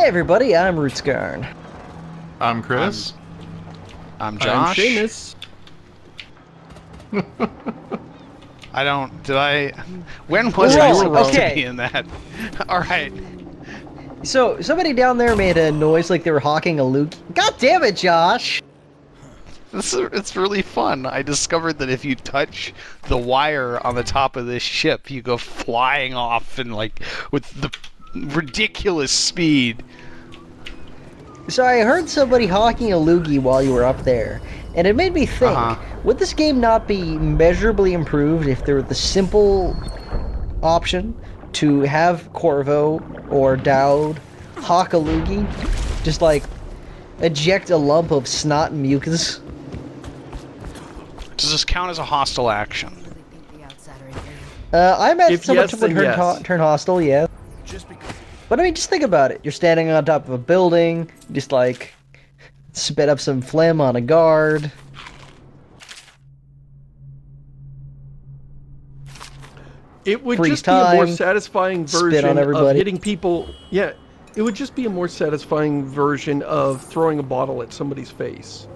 everybody, I'm Rootsgarn. I'm Chris. I'm Josh. I'm Seamus. When was I supposed okay. to be in that? Alright. So, somebody down there made a noise like they were hawking a loogie. God damn it, Josh! It's really fun. I discovered that if you touch the wire on the top of this ship, you go flying off and with the ridiculous speed. So I heard somebody hawking a loogie while you were up there, and it made me think, would this game not be measurably improved if there was the simple option to have Corvo or Dowd hawk a loogie? Just eject a lump of snot and mucus? Does this count as a hostile action? I imagine If someone yes, would then yes. turn hostile, yeah. But I mean, just think about it. You're standing on top of a building, you just spit up some phlegm on a guard. It would Freeze just be a more time, satisfying spit version on of everybody. hitting people. Yeah, it would just be a more satisfying version of throwing a bottle at somebody's face.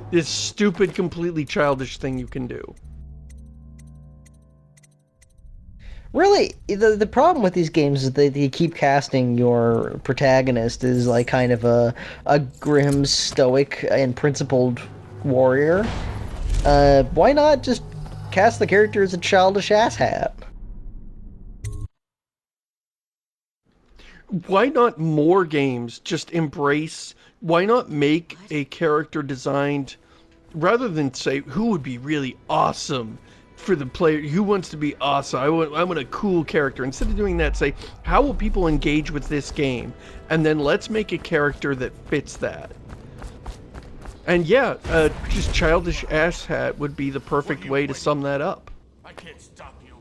This stupid, completely childish thing you can do. Really, the problem with these games is that they keep casting your protagonist as kind of a grim, stoic, and principled warrior. Why not just cast the character as a childish asshat? Why not more games just embrace... Why not make a character designed... Rather than say, who would be really awesome for the player, who wants to be awesome, I want a cool character. Instead of doing that, say, how will people engage with this game? And then let's make a character that fits that. And yeah, just childish asshat would be the perfect way to sum that up. I can't stop you.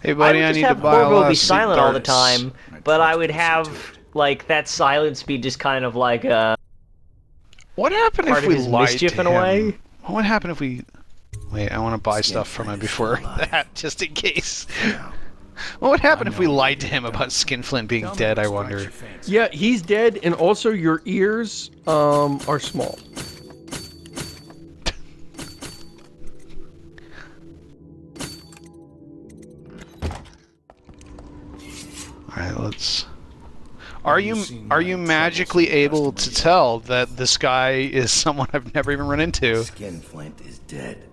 Hey buddy, I need to buy a Corvo lot be of silent all the darts. time, but I would have that silence be just kind of like What happened part if of we his lied mischief to in a him? way. What would happen if we... Wait, I want to buy stuff from him before that, just in case. What would happen if we lied to him about Skinflint being dead, I wonder? Yeah, he's dead, and also your ears are small. Alright, let's... Are you magically able to tell that this guy is someone I've never even run into? Skinflint is dead.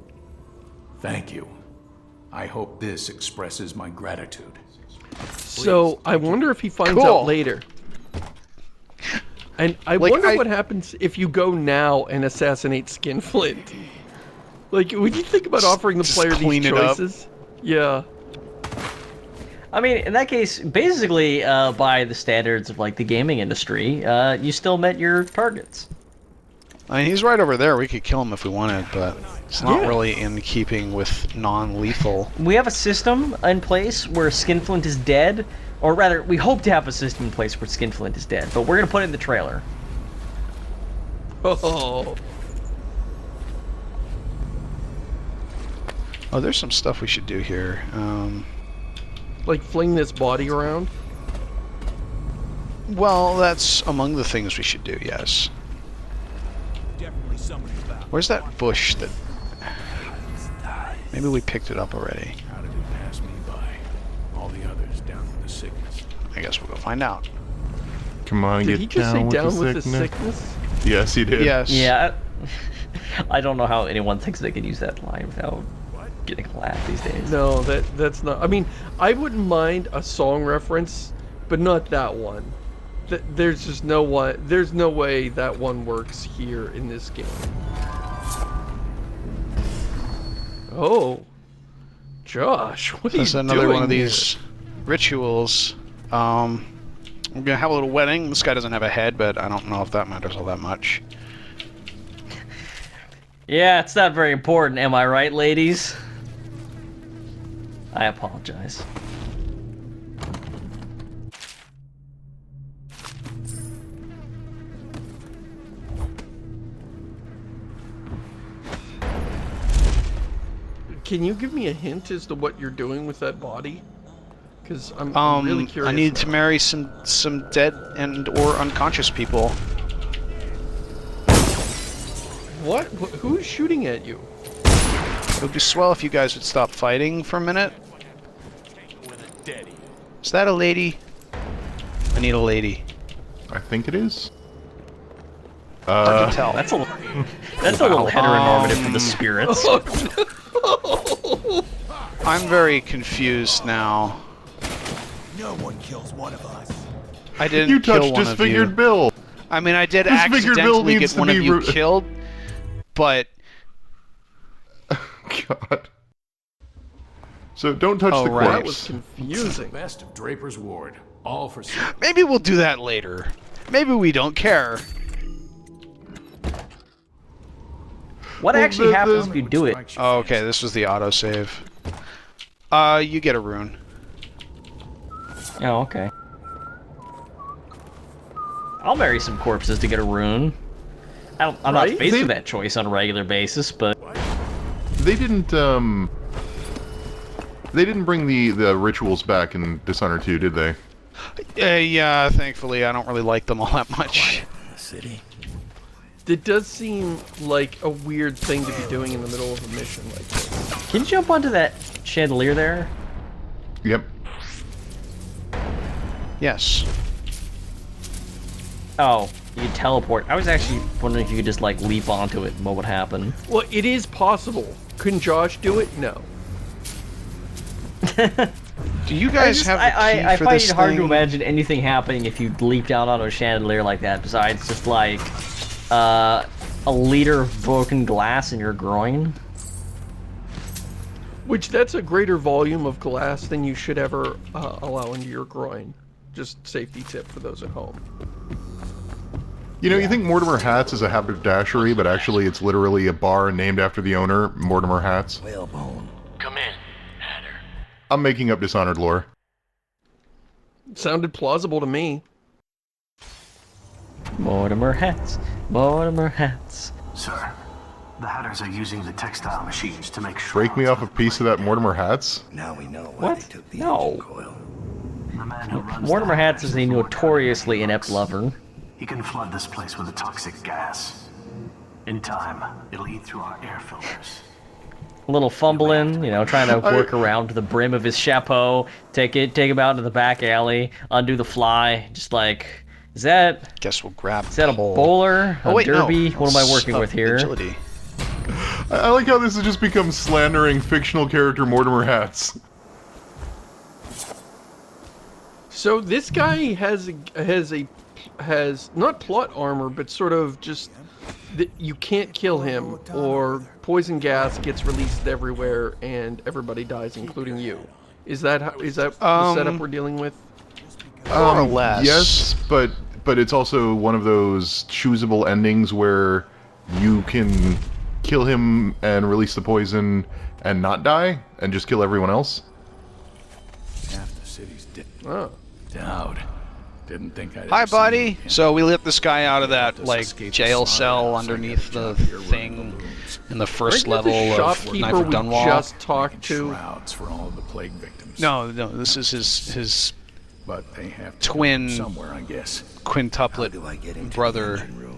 Thank you. I hope this expresses my gratitude. So, I wonder if he finds Cool. out later. And I wonder what happens if you go now and assassinate Skinflint. Would you think about offering the Just player clean these it up. choices? Yeah. I mean, in that case, basically, by the standards of the gaming industry, you still met your targets. I mean, he's right over there. We could kill him if we wanted, but it's not really in keeping with non-lethal. We have a system in place where Skinflint is dead, or rather, we hope to have a system in place where Skinflint is dead, but we're gonna put it in the trailer. Oh. Oh, there's some stuff we should do here. Fling this body around? Well, that's among the things we should do, yes. Definitely somebody's back. Where's that bush that... Maybe we picked it up already. How did it pass me by? All the others down with the sickness. I guess we'll go find out. Come on, did he just say down with the sickness? Yes, he did. Yes. Yeah. I don't know how anyone thinks they can use that line without getting laughed these days. No, that's not... I mean, I wouldn't mind a song reference, but not that one. There's just no one... There's no way that one works here in this game. Oh. Josh, what are you doing? This is another one of here? these rituals. We're gonna have a little wedding. This guy doesn't have a head, but I don't know if that matters all that much. Yeah, it's not very important, am I right, ladies? I apologize. Can you give me a hint as to what you're doing with that body? Because I'm really curious. I need now. to marry some dead and or unconscious people. What? Who's shooting at you? It would be swell if you guys would stop fighting for a minute. Is that a lady? I need a lady. I think it is. Hard to tell. That's a little heteronormative for the spirits. I'm very confused now. No one kills one of us. I didn't You kill touched one of Disfigured you. Bill. I mean, I did Disfigured Bill accidentally needs get to one of be you killed, but God. So don't touch the right. That was corpse. confusing. Best of Draper's Ward. All for maybe we'll do that later. Maybe we don't care. What actually happens if you do it? Oh, okay, this was the autosave. You get a rune. Oh, okay. I'll marry some corpses to get a rune. I'm not Right? faced with that choice on a regular basis, but They didn't bring the rituals back in Dishonored 2, did they? Yeah, thankfully, I don't really like them all that much. The city. It does seem like a weird thing to be doing in the middle of a mission like this. can you jump onto that chandelier there? Yep. Yes. Oh, you can teleport. I was actually wondering if you could just like leap onto it and what would happen. Well, it is possible. Couldn't Josh do it? No. Do you guys have the key I for find this it hard thing? to imagine anything happening if you leap down onto a chandelier like that, besides just like a liter of broken glass in your groin. Which, that's a greater volume of glass than you should ever allow into your groin. Just safety tip for those at home. You know, you think Mortimer Hats is a haberdashery, but actually it's literally a bar named after the owner, Mortimer Hats. Whalebone. Come in, Hatter. I'm making up Dishonored lore. Sounded plausible to me. Mortimer hats, Mortimer hats. Sir, the Hatters are using the textile machines to make Break me shrouds off a piece of that Mortimer Hats? Now we know why What? they took the No. engine coil. The man who runs Mortimer the Hats Hatters is a more notoriously cunning than inept looks. lover. He can flood this place with a toxic gas. In time, it'll eat through our air filters. A little fumbling, you know, trying to work around to the brim of his chapeau, take him out into the back alley, undo the fly, just like, is that Guess we'll grab. a bowler, a derby? No. What am I working with here? Agility. I like how this has just become slandering fictional character Mortimer Hats. So this guy has not plot armor, but sort of just that you can't kill him, or poison gas gets released everywhere and everybody dies, including you. Is that the setup we're dealing with? More or less. Yes, but it's also one of those choosable endings where you can kill him and release the poison and not die, and just kill everyone else. Half the city's dead. Oh. Dowd. Didn't think I'd Hi, ever see you buddy. again. So we let this guy out of that, Just like, escape the jail cell slaughterhouse. I underneath got a the job here running thing balloons. in the first Aren't you level the of shopkeeper Knife of we Dunwall. just talked to? Shrouds for all of the plague victims. No, this is his But they have to Twin- go somewhere, I guess. quintuplet Do I get into brother, the engine room?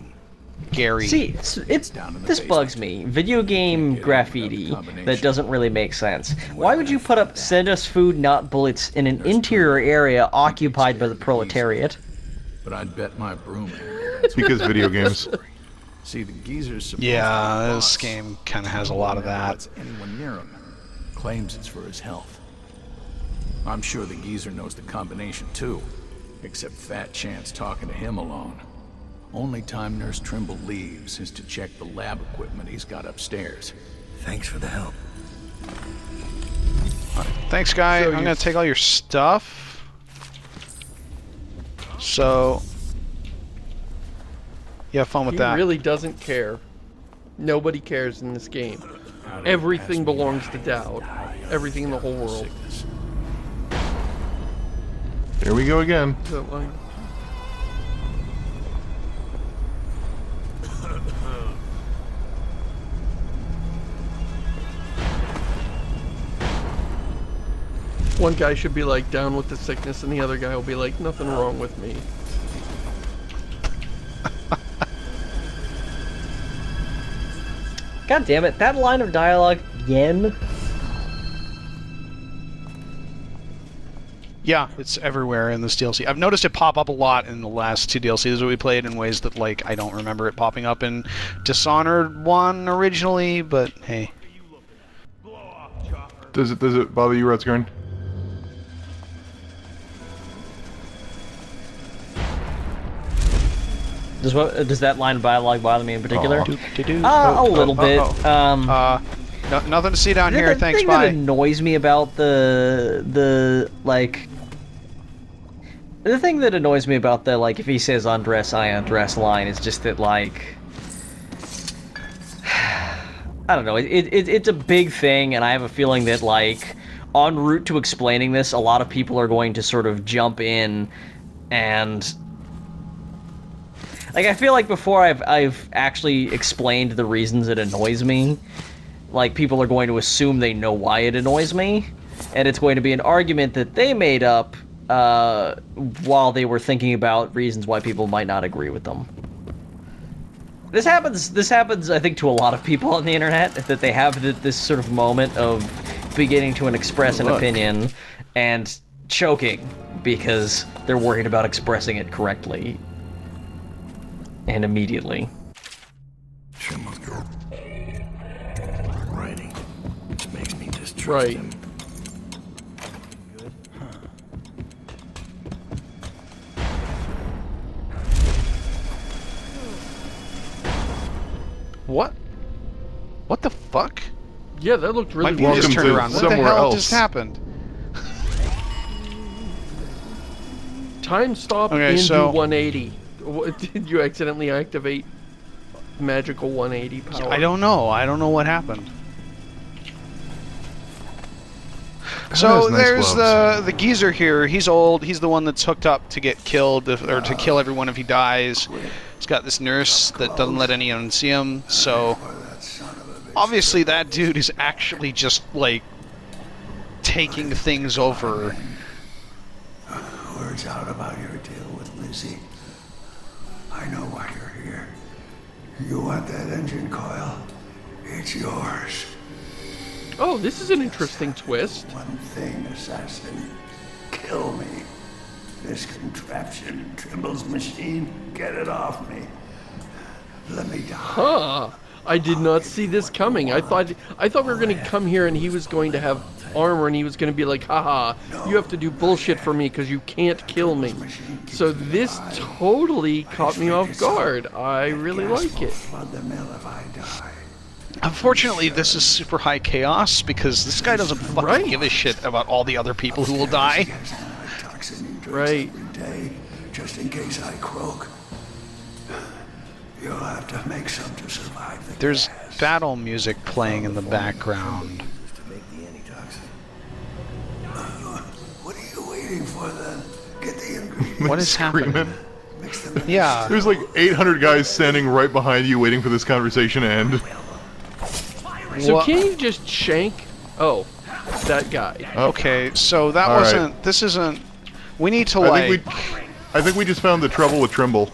Gary. See, it's Down in the this basement. bugs me. Video game Get graffiti another combination. that doesn't really make sense. Why would you put up "Send us food, not bullets" in an interior area occupied by the proletariat? But I'd bet my broom. Because video games. See, the geezer's supposed Yeah, to be the this boss. game kind of has a lot of Never that. lets anyone near him. Claims it's for his health. I'm sure the geezer knows the combination too. Except Fat Chance talking to him alone. Only time Nurse Trimble leaves is to check the lab equipment he's got upstairs. Thanks for the help. Thanks, guy. So I'm you- gonna take all your stuff. So, you have fun with He that. really doesn't care. Nobody cares in this game. Everything belongs to Dowd. Everything in the whole world. Sickness. Here we go again. Is that like- One guy should be like down with the sickness, and the other guy will be like, nothing wrong with me. God damn it, that line of dialogue again. Yeah, it's everywhere in this DLC. I've noticed it pop up a lot in the last 2 DLCs that we played in ways that, like, I don't remember it popping up in Dishonored 1 originally, but hey. Does it bother you, Rutsgurn? Does that line of dialogue bother me in particular? A little bit. Nothing to see down here. The Thanks. thing Bye. that annoys me about the thing that annoys me about the, like, if he says undress, I undress line is just that, like, I don't know. It's a big thing, and I have a feeling that, like, en route to explaining this, a lot of people are going to sort of jump in and. Like, I feel like before I've actually explained the reasons it annoys me, like, people are going to assume they know why it annoys me, and it's going to be an argument that they made up while they were thinking about reasons why people might not agree with them. This happens, I think, to a lot of people on the internet, that they have this sort of moment of beginning to express an opinion and choking because they're worried about expressing it correctly. And immediately. Writing, which makes me distrust Right. him. What? What the fuck? Yeah, that looked really My view weird. just Welcome turned to around. What the somewhere hell else. just happened? Time stop Okay, into so- 180. Did you accidentally activate magical 180 power? I don't know. I don't know what happened. So has nice there's gloves. the geezer here. He's old. He's the one that's hooked up to get killed, or to kill everyone if he dies. He's got this nurse that doesn't let anyone see him. So obviously that dude is actually just, like, taking things over. Words out about your deal with Lizzie. I know why you're here. You want that engine coil? It's yours. Oh, this is an interesting twist. One thing, assassin. Kill me. This contraption, Trimble's machine, get it off me. Let me die. Huh. I did not see this coming. I thought we were going to come here and he was going to have armor and he was going to be like, haha, you have to do bullshit for me because you can't kill me. So this totally caught me off guard. I really like it. Flood the mill if I die. Unfortunately, this is super high chaos because this guy doesn't fucking Right. give a shit about all the other people who will die. Toxin he drinks Right. every day, just in case I croak. You'll have to make some to survive the There's gas. battle music playing in the background. To make the antitoxin. What are you waiting for then? Get the ingredients. What is Screaming. happening? Mix them in. Yeah. There's like 800 guys standing right behind you waiting for this conversation to end. So What- can't you just shank? Oh, that guy. Okay, so that All right. wasn't. This isn't. We need to I think we just found the trouble with Trimble.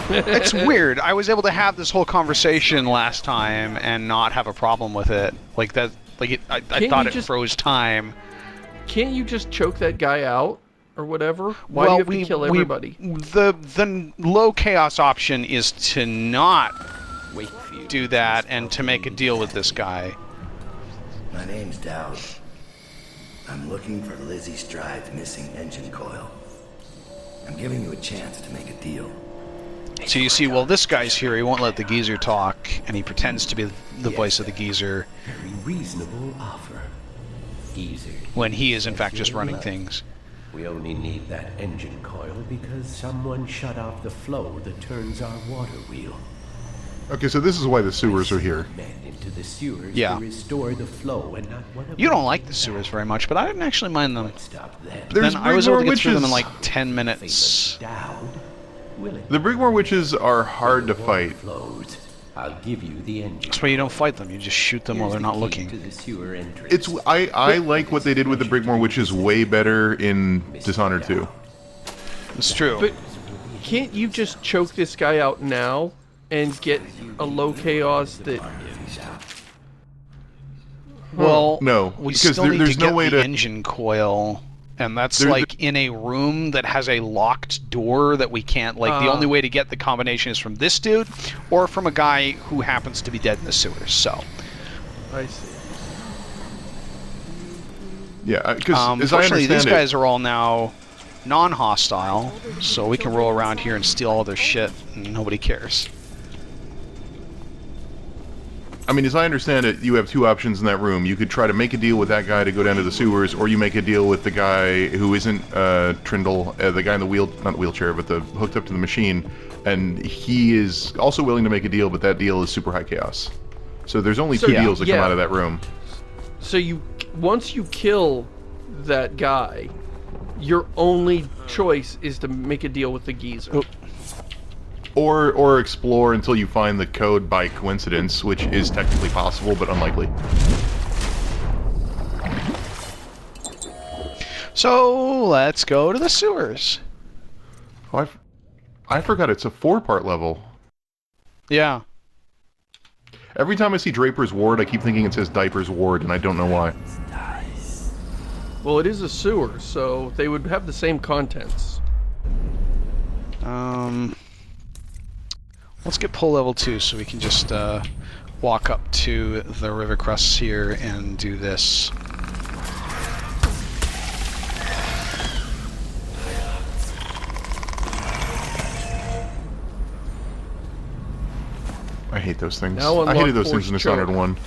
It's weird. I was able to have this whole conversation last time and not have a problem with it. Like that. Like it, I Can't thought you it just- froze time. Can't you just choke that guy out or whatever? Why do you have to kill everybody? The low chaos option is to not do that and to make a deal with this guy. My name's Dowd. I'm looking for Lizzie Stride's missing engine coil. I'm giving you a chance to make a deal. So you see, well, this guy's here. He won't let the geezer talk, and he pretends to be the voice of the geezer Very reasonable offer. Geezer. when he is in fact just running things. We only need that engine coil because someone shut off the flow that turns our water wheel. Okay, so this is why the sewers are here. Men into the sewers Yeah. to restore the flow, and not one of You them don't like the sewers very much, but I didn't actually mind them. stop them. There's Then I was able to Brigmore get through them in witches. like 10 minutes. Dowd, will it The Brigmore witches are hard to fight. flows? I'll give you the engine. That's why you don't fight them. You just shoot them while they're not looking. To the sewer entrance. It's I like what they did with the Brigmore, which is way better in Dishonored 2. It's true. But can't you just choke this guy out now and get a low chaos that... Well, no, we because still need there's to get no way the to... engine coil, and that's There's like in a room that has a locked door that we can't, like, the only way to get the combination is from this dude, or from a guy who happens to be dead in the sewers, so. I see. Yeah, because as I Unfortunately, understand these guys are all now non-hostile, so we can roll around here and steal all their shit, and nobody cares. I mean, as I understand it, you have two options in that room. You could try to make a deal with that guy to go down to the sewers, or you make a deal with the guy who isn't Trimble, the guy in the not the wheelchair, but the hooked up to the machine, and he is also willing to make a deal, but that deal is super high chaos. So there's only two deals that come out of that room. So once you kill that guy, your only choice is to make a deal with the geezer. Or explore until you find the code by coincidence, which is technically possible, but unlikely. So, let's go to the sewers. Oh, I forgot it's a 4-part level. Yeah. Every time I see Draper's Ward, I keep thinking it says Diaper's Ward, and I don't know why. Well, it is a sewer, so they would have the same contents. Let's get pull level 2 so we can just walk up to the river crusts here and do this. I hate those things. Now I hated those unlock things in force Dishonored 1.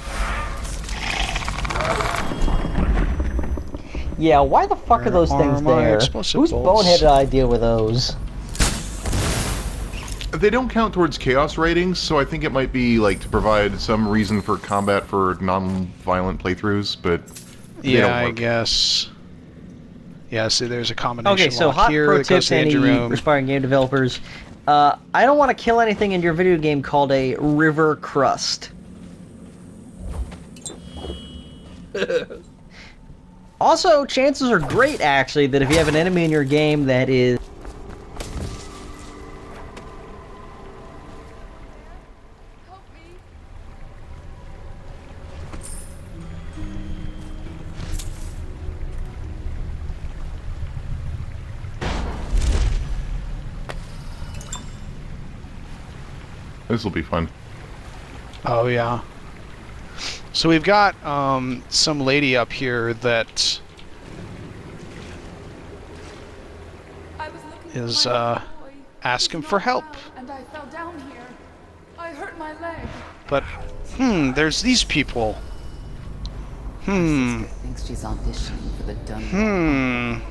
Yeah, why the fuck are those things there? Whose boneheaded idea were those? They don't count towards chaos ratings, so I think it might be like to provide some reason for combat for non-violent playthroughs, but yeah, I guess. Yeah, see, there's a combination. Okay, so lock hot here pro that goes tip to to the engine any room. aspiring game developers. I don't want to kill anything in your video game called a river crust. Also, chances are great, actually, that if you have an enemy in your game that is... This will be fun. Oh yeah. So we've got some lady up here that is asking for help. And I fell down here. I hurt my leg. But there's these people. Thinks she's auditioning for the dumb.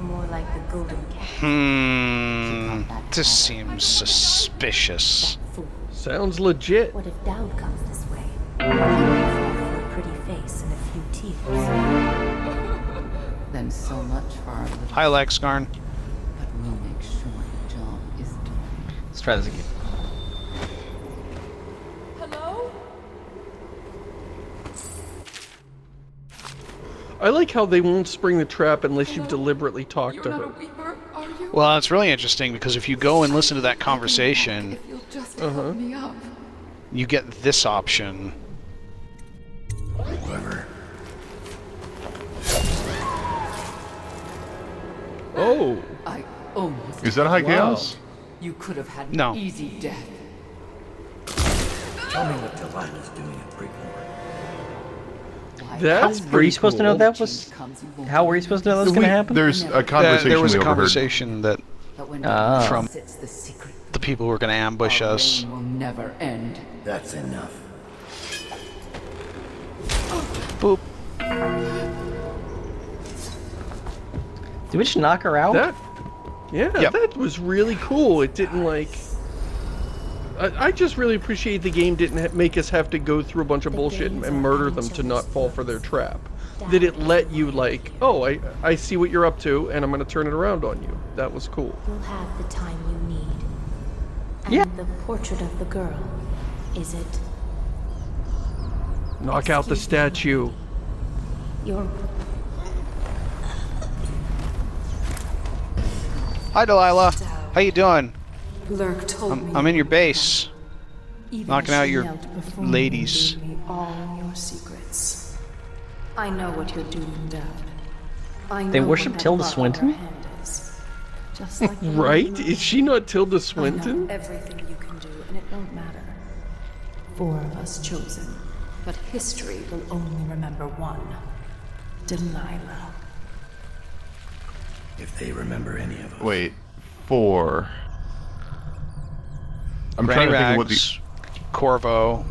More like the golden cat. This seems suspicious. Sounds legit. What if Dowd comes this way? For a pretty face and a few tears. Then so much for our little... Hi, Lexgarn. But we'll make sure the job is done. Let's try this again. Hello? I like how they won't spring the trap unless you deliberately talk to her. Reaper, are you? Well, it's really interesting because if you go and listen to that conversation, If you'll just help me up. you get this option. Clever. Oh. I almost... Is that high Wow. chaos? You could have had No. an easy death. Tell me what Delilah's doing at Brigmore. That's Were you supposed to know that Change was... comes, you won't How were you supposed to know that was going to happen? There's a conversation There was a we overheard. conversation that But when from sits the secret, the people who were going to ambush our us. reign will never end. That's enough. Boop. Did we just knock her out? Yep. That was really cool. It didn't like... I just really appreciate the game didn't make us have to go through a bunch of bullshit and murder them to not fall for their trap. That it let you like, oh, I see what you're up to and I'm going to turn it around on you. That was cool. You'll have the time you need. And Yeah. the portrait of the girl. Is it? Knock out the statue. Your Hi, Delilah. How you doing? Lurk told me I'm in your base, even knocking as out she your knelt before me, ladies. gave me all your secrets. I know what you're doing, Dad. I know They worship what that Tilda bug on Swinton? her hand is. Just like the Right? moon. Is she not Tilda I know Swinton? everything you can do, and it won't matter. 4 of us chosen, but history will only remember one. Delilah. If they remember any of us. Wait, 4. I'm Granny trying to think of what Rags, Corvo,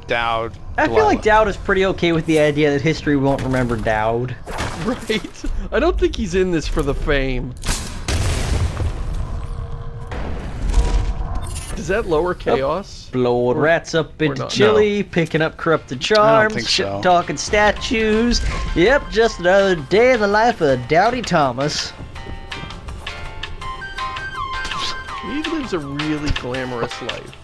Dowd. I feel like Dowd is pretty okay with the idea that history won't remember Dowd. Right? I don't think he's in this for the fame. Does that lower chaos? Blowing rats up into not? chili, picking up corrupted charms, think so. talking statues. Yep, just another day in the life of Dowdy Thomas. He lives a really glamorous life.